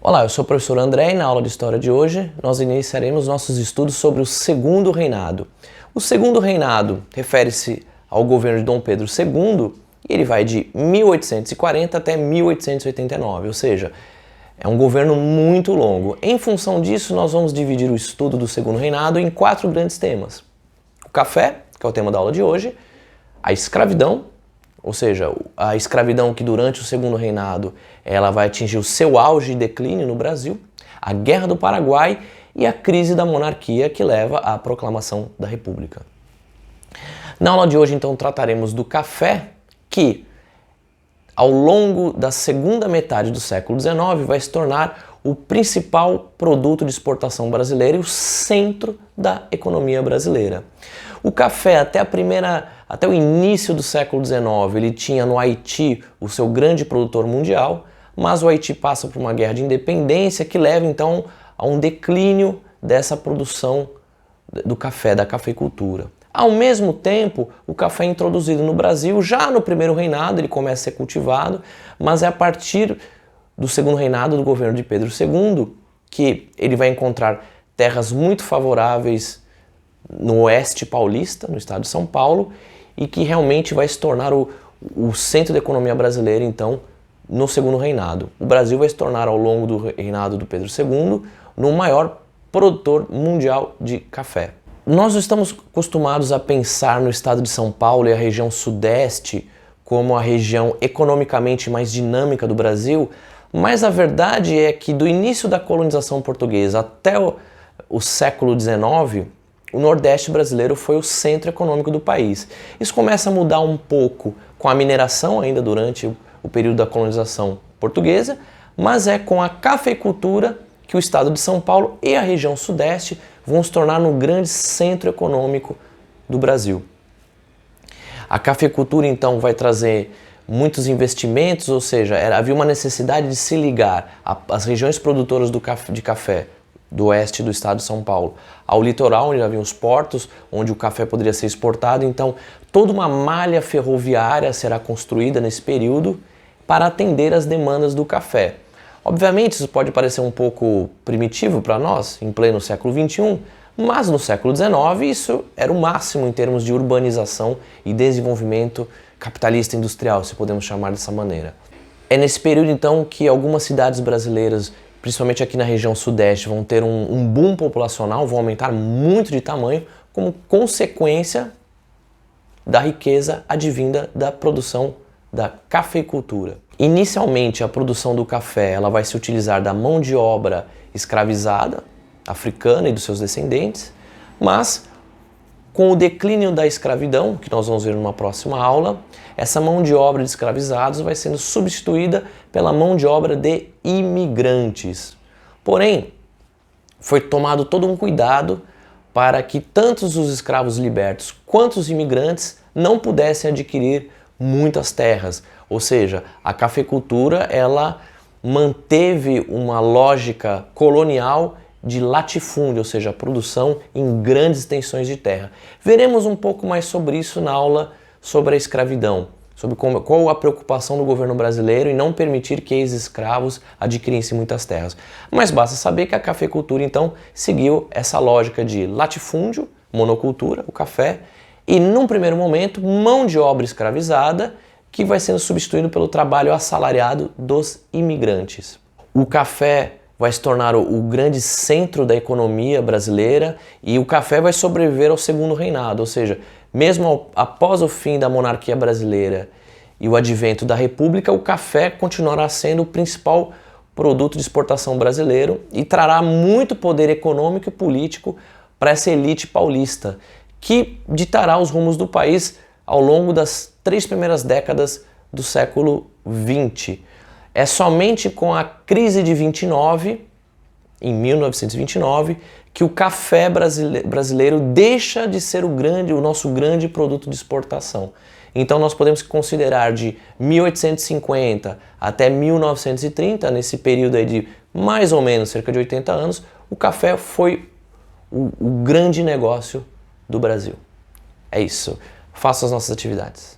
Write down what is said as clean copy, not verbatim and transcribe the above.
Olá, eu sou o professor André e na aula de História de hoje nós iniciaremos nossos estudos sobre o Segundo Reinado. O Segundo Reinado refere-se ao governo de Dom Pedro II e ele vai de 1840 até 1889, ou seja, é um governo muito longo. Em função disso, nós vamos dividir o estudo do Segundo Reinado em 4 grandes temas. O café, que é o tema da aula de hoje, a escravidão, ou seja, a escravidão que durante o Segundo Reinado ela vai atingir o seu auge e declínio no Brasil, a Guerra do Paraguai e a crise da monarquia que leva à proclamação da República. Na aula de hoje, então, trataremos do café, que ao longo da segunda metade do século XIX vai se tornar o principal produto de exportação brasileira e o centro da economia brasileira. O café, até o início do século XIX, ele tinha no Haiti o seu grande produtor mundial, mas o Haiti passa por uma guerra de independência que leva então a um declínio dessa produção do café, da cafeicultura. Ao mesmo tempo, o café é introduzido no Brasil, já no primeiro reinado ele começa a ser cultivado, mas é a partir do segundo reinado do governo de Pedro II que ele vai encontrar terras muito favoráveis no oeste paulista, no estado de São Paulo, e que realmente vai se tornar o centro da economia brasileira, então, no segundo reinado. O Brasil vai se tornar, ao longo do reinado do Pedro II, no maior produtor mundial de café. Nós estamos acostumados a pensar no estado de São Paulo e a região sudeste como a região economicamente mais dinâmica do Brasil, mas a verdade é que do início da colonização portuguesa até o século XIX, o Nordeste brasileiro foi o centro econômico do país. Isso começa a mudar um pouco com a mineração ainda durante o período da colonização portuguesa, mas é com a cafeicultura que o estado de São Paulo e a região sudeste vão se tornar no grande centro econômico do Brasil. A cafeicultura então vai trazer muitos investimentos, ou seja, havia uma necessidade de se ligar às regiões produtoras de café do oeste do estado de São Paulo ao litoral, onde havia os portos, onde o café poderia ser exportado. Então, toda uma malha ferroviária será construída nesse período para atender às demandas do café. Obviamente, isso pode parecer um pouco primitivo para nós, em pleno século XXI, mas no século XIX isso era o máximo em termos de urbanização e desenvolvimento capitalista industrial, se podemos chamar dessa maneira. É nesse período, então, que algumas cidades brasileiras, principalmente aqui na região sudeste, vão ter um boom populacional, vão aumentar muito de tamanho como consequência da riqueza advinda da produção da cafeicultura. Inicialmente, a produção do café ela vai se utilizar da mão de obra escravizada, africana e dos seus descendentes, mas com o declínio da escravidão, que nós vamos ver numa próxima aula, essa mão de obra de escravizados vai sendo substituída pela mão de obra de imigrantes. Porém, foi tomado todo um cuidado para que tanto os escravos libertos quanto os imigrantes não pudessem adquirir muitas terras. Ou seja, a cafeicultura ela manteve uma lógica colonial de latifúndio, ou seja, a produção em grandes extensões de terra. Veremos um pouco mais sobre isso na aula sobre a escravidão, sobre qual a preocupação do governo brasileiro em não permitir que ex-escravos adquirissem muitas terras. Mas basta saber que a cafeicultura, então, seguiu essa lógica de latifúndio, monocultura, o café, e, num primeiro momento, mão de obra escravizada, que vai sendo substituído pelo trabalho assalariado dos imigrantes. O café vai se tornar o grande centro da economia brasileira e o café vai sobreviver ao segundo reinado, ou seja, mesmo após o fim da monarquia brasileira e o advento da República, o café continuará sendo o principal produto de exportação brasileiro e trará muito poder econômico e político para essa elite paulista, que ditará os rumos do país ao longo das 3 primeiras décadas do século XX. É somente com a crise de 29, em 1929, que o café brasileiro deixa de ser o nosso grande produto de exportação. Então nós podemos considerar de 1850 até 1930, nesse período aí de mais ou menos cerca de 80 anos, o café foi o grande negócio do Brasil. É isso. Faça as nossas atividades.